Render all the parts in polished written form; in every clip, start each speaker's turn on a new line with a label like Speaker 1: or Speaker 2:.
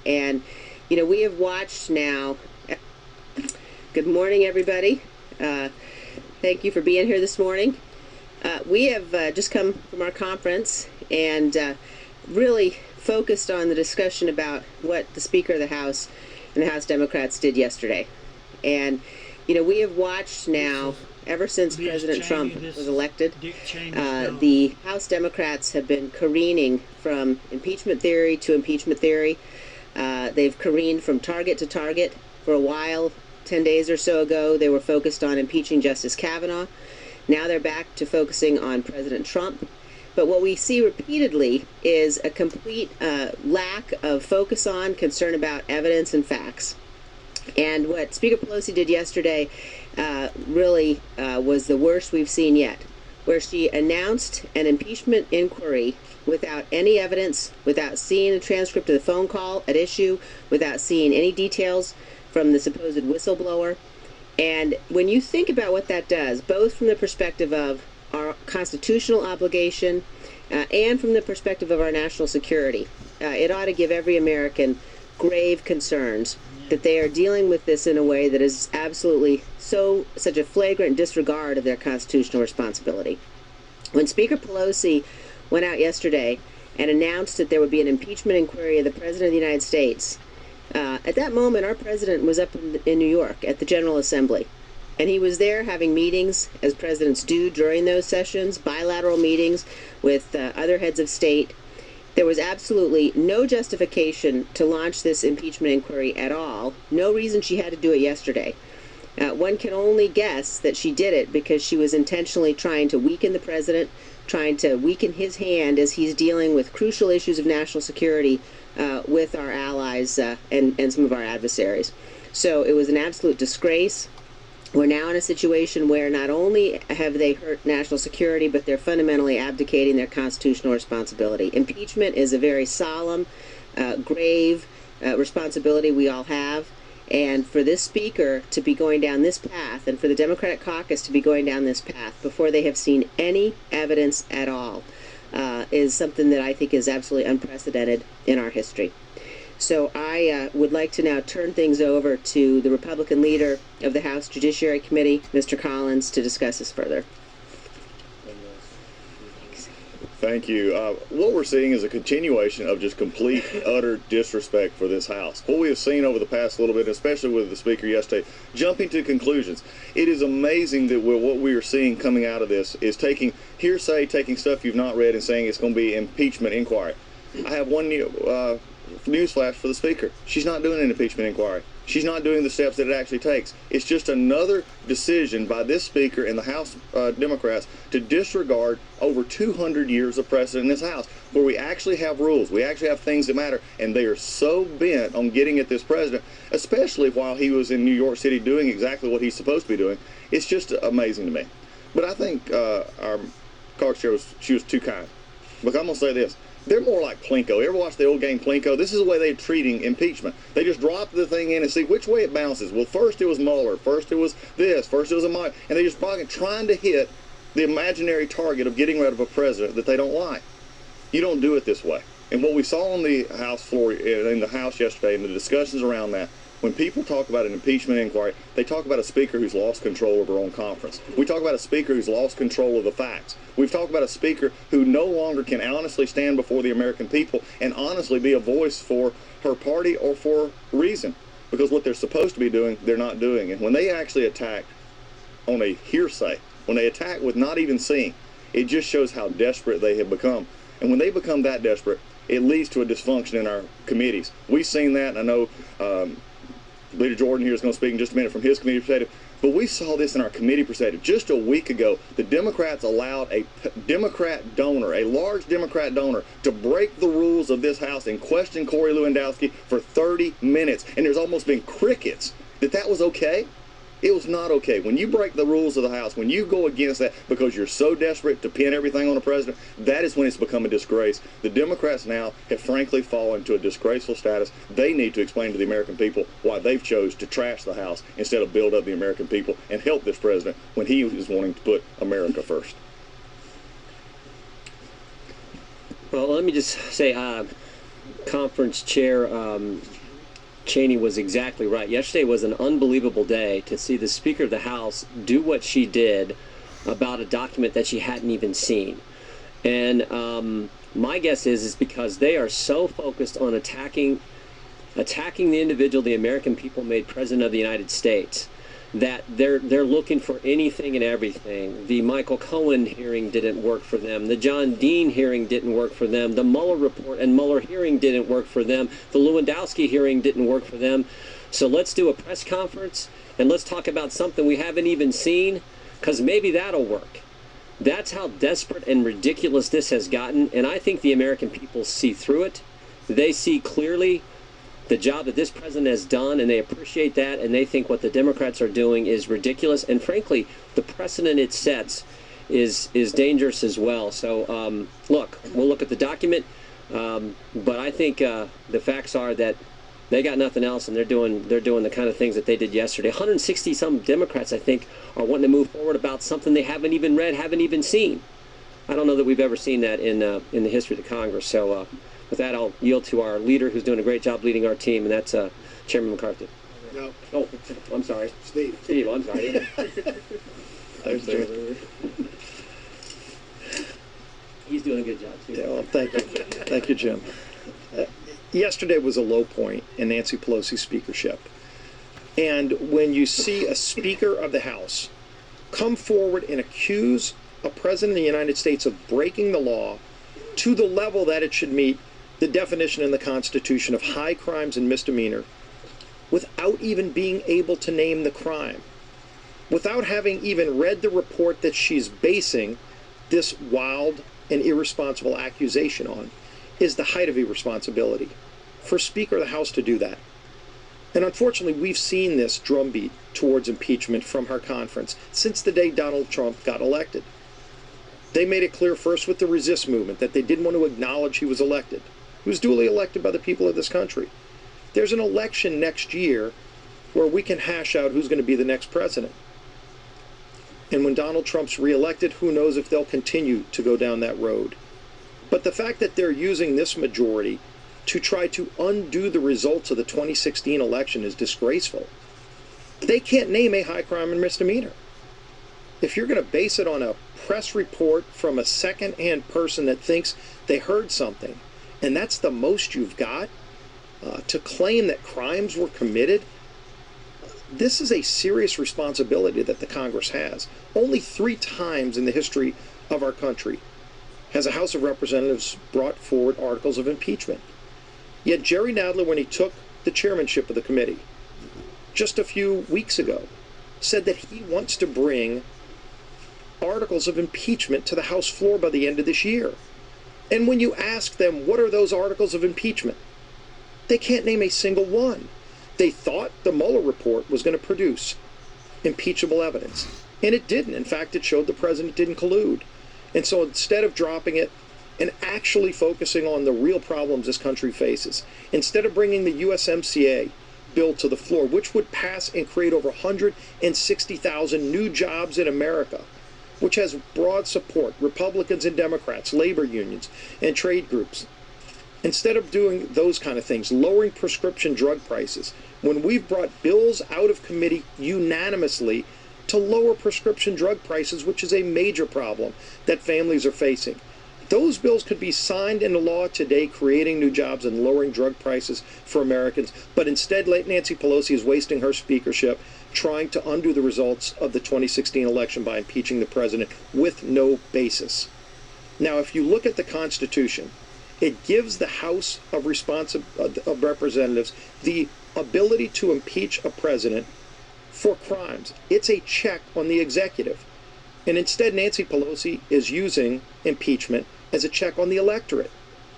Speaker 1: And, you know, we have watched now. Good morning, everybody. Thank you for being here this morning. We have just come from our conference and really focused on the discussion about what the Speaker of the House and the House Democrats did yesterday. And, you know, we have watched now, ever since President Trump was elected, the House Democrats have been careening from impeachment theory to impeachment theory. They've careened from target to target. For a while, 10 days or so ago, they were focused on impeaching Justice Kavanaugh. Now they're back to focusing on President Trump. But what we see repeatedly is a complete lack of focus on, concern about evidence and facts. And what Speaker Pelosi did yesterday really was the worst we've seen yet, where she announced an impeachment inquiry without any evidence, without seeing a transcript of the phone call at issue, without seeing any details from the supposed whistleblower. And when you think about what that does, both from the perspective of our constitutional obligation and from the perspective of our national security, it ought to give every American grave concerns that they are dealing with this in a way that is absolutely such a flagrant disregard of their constitutional responsibility. When Speaker Pelosi went out yesterday and announced that there would be an impeachment inquiry of the President of the United States, at that moment our President was up in New York at the General Assembly. And he was there having meetings, as presidents do during those sessions, bilateral meetings with other heads of state. There was absolutely no justification to launch this impeachment inquiry at all. No reason she had to do it yesterday. One can only guess that she did it because she was intentionally trying to weaken the president, trying to weaken his hand as he's dealing with crucial issues of national security with our allies and some of our adversaries. So it was an absolute disgrace. We're now in a situation where not only have they hurt national security, but they're fundamentally abdicating their constitutional responsibility. Impeachment is a very solemn, grave responsibility we all have. And for this speaker to be going down this path, and for the Democratic caucus to be going down this path before they have seen any evidence at all, is something that I think is absolutely unprecedented in our history. So I would like to now turn things over to the Republican leader of the House Judiciary Committee, Mr. Collins, to discuss this further.
Speaker 2: Thank you. What we're seeing is a continuation of just complete, utter disrespect for this House. What we have seen over the past little bit, especially with the Speaker yesterday, jumping to conclusions. It is amazing that what we are seeing coming out of this is taking hearsay, taking stuff you've not read and saying it's going to be impeachment inquiry. I have one newsflash for the Speaker. She's not doing an impeachment inquiry. She's not doing the steps that it actually takes. It's just another decision by this Speaker and the House Democrats to disregard over 200 years of precedent in this House, where we actually have rules, we actually have things that matter, and they are so bent on getting at this president, especially while he was in New York City doing exactly what he's supposed to be doing. It's just amazing to me. But I think our caucus chair she was too kind. Look, I'm going to say this. They're more like Plinko. You ever watch the old game Plinko? This is the way they're treating impeachment. They just drop the thing in and see which way it bounces. Well, first it was Mueller. First it was this. First it was a Mike. And they just trying to hit the imaginary target of getting rid of a president that they don't like. You don't do it this way. And what we saw on the House floor, in the House yesterday, and the discussions around that, when people talk about an impeachment inquiry, they talk about a speaker who's lost control of her own conference. We talk about a speaker who's lost control of the facts. We've talked about a speaker who no longer can honestly stand before the American people and honestly be a voice for her party or for reason. Because what they're supposed to be doing, they're not doing. And when they actually attack on a hearsay, when they attack with not even seeing, it just shows how desperate they have become. And when they become that desperate, it leads to a dysfunction in our committees. We've seen that, and I know Leader Jordan here is going to speak in just a minute from his committee perspective, but we saw this in our committee perspective. Just a week ago, the Democrats allowed a Democrat donor, a large Democrat donor, to break the rules of this House and question Corey Lewandowski for 30 minutes. And there's almost been crickets that was okay. It was not okay. When you break the rules of the House, when you go against that because you're so desperate to pin everything on the president, that is when it's become a disgrace. The Democrats now have frankly fallen to a disgraceful status. They need to explain to the American people why they've chose to trash the House instead of build up the American people and help this president when he is wanting to put America first.
Speaker 3: Well, let me just say, conference chair Cheney was exactly right. Yesterday was an unbelievable day to see the Speaker of the House do what she did about a document that she hadn't even seen. And my guess is because they are so focused on attacking the individual the American people made President of the United States that they're looking for anything and everything. The Michael Cohen hearing didn't work for them. The John Dean hearing didn't work for them. The Mueller report and Mueller hearing didn't work for them. The Lewandowski hearing didn't work for them. So let's do a press conference and let's talk about something we haven't even seen, because maybe that'll work. That's how desperate and ridiculous this has gotten, and I think the American people see through it. They see clearly the job that this president has done, and they appreciate that, and they think what the Democrats are doing is ridiculous, and frankly, the precedent it sets is dangerous as well. So look, we'll look at the document, but I think the facts are that they got nothing else, and they're doing the kind of things that they did yesterday. 160 some Democrats, I think, are wanting to move forward about something they haven't even read, haven't even seen. I don't know that we've ever seen that in the history of the Congress. So with that, I'll yield to our leader, who's doing a great job leading our team, and that's Chairman McCarthy.
Speaker 4: No.
Speaker 3: Oh, I'm sorry.
Speaker 4: Steve.
Speaker 3: Steve, I'm sorry. He's doing a good job, too.
Speaker 4: Yeah, well, thank you. Thank you, Jim. Yesterday was a low point in Nancy Pelosi's speakership. And when you see a Speaker of the House come forward and accuse a President of the United States of breaking the law to the level that it should meet the definition in the Constitution of high crimes and misdemeanor, without even being able to name the crime, without having even read the report that she's basing this wild and irresponsible accusation on, is the height of irresponsibility for Speaker of the House to do that. And unfortunately, we've seen this drumbeat towards impeachment from her conference since the day Donald Trump got elected. They made it clear first with the resist movement that they didn't want to acknowledge he was elected. He was duly elected by the people of this country. There's an election next year where we can hash out who's going to be the next president. And when Donald Trump's reelected, who knows if they'll continue to go down that road. But the fact that they're using this majority to try to undo the results of the 2016 election is disgraceful. They can't name a high crime and misdemeanor. If you're going to base it on a press report from a second-hand person that thinks they heard something, and that's the most you've got, to claim that crimes were committed, this is a serious responsibility that the Congress has. Only 3 times in the history of our country has a House of Representatives brought forward articles of impeachment. Yet Jerry Nadler, when he took the chairmanship of the committee just a few weeks ago, said that he wants to bring articles of impeachment to the House floor by the end of this year. And when you ask them, what are those articles of impeachment? They can't name a single one. They thought the Mueller report was going to produce impeachable evidence, and it didn't. In fact, it showed the president didn't collude. And so instead of dropping it and actually focusing on the real problems this country faces, instead of bringing the USMCA bill to the floor, which would pass and create over 160,000 new jobs in America, which has broad support, Republicans and Democrats, labor unions, and trade groups. Instead of doing those kind of things, lowering prescription drug prices, when we've brought bills out of committee unanimously to lower prescription drug prices, which is a major problem that families are facing. Those bills could be signed into law today, creating new jobs and lowering drug prices for Americans. But instead, Nancy Pelosi is wasting her speakership trying to undo the results of the 2016 election by impeaching the president with no basis. Now, if you look at the Constitution, it gives the House of Representatives the ability to impeach a president for crimes. It's a check on the executive. And instead, Nancy Pelosi is using impeachment as a check on the electorate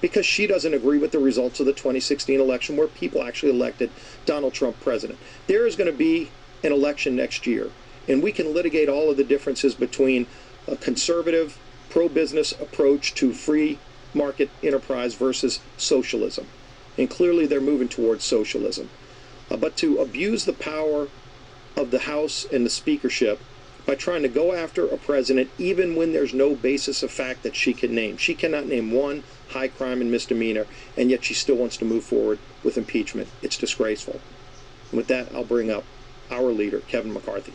Speaker 4: because she doesn't agree with the results of the 2016 election where people actually elected Donald Trump president. There is going to be an election next year, and we can litigate all of the differences between a conservative, pro-business approach to free market enterprise versus socialism. And clearly they're moving towards socialism. But to abuse the power of the House and the speakership by trying to go after a president even when there's no basis of fact that she can name. She cannot name one high crime and misdemeanor, and yet she still wants to move forward with impeachment. It's disgraceful. And with that, I'll bring up our leader, Kevin McCarthy.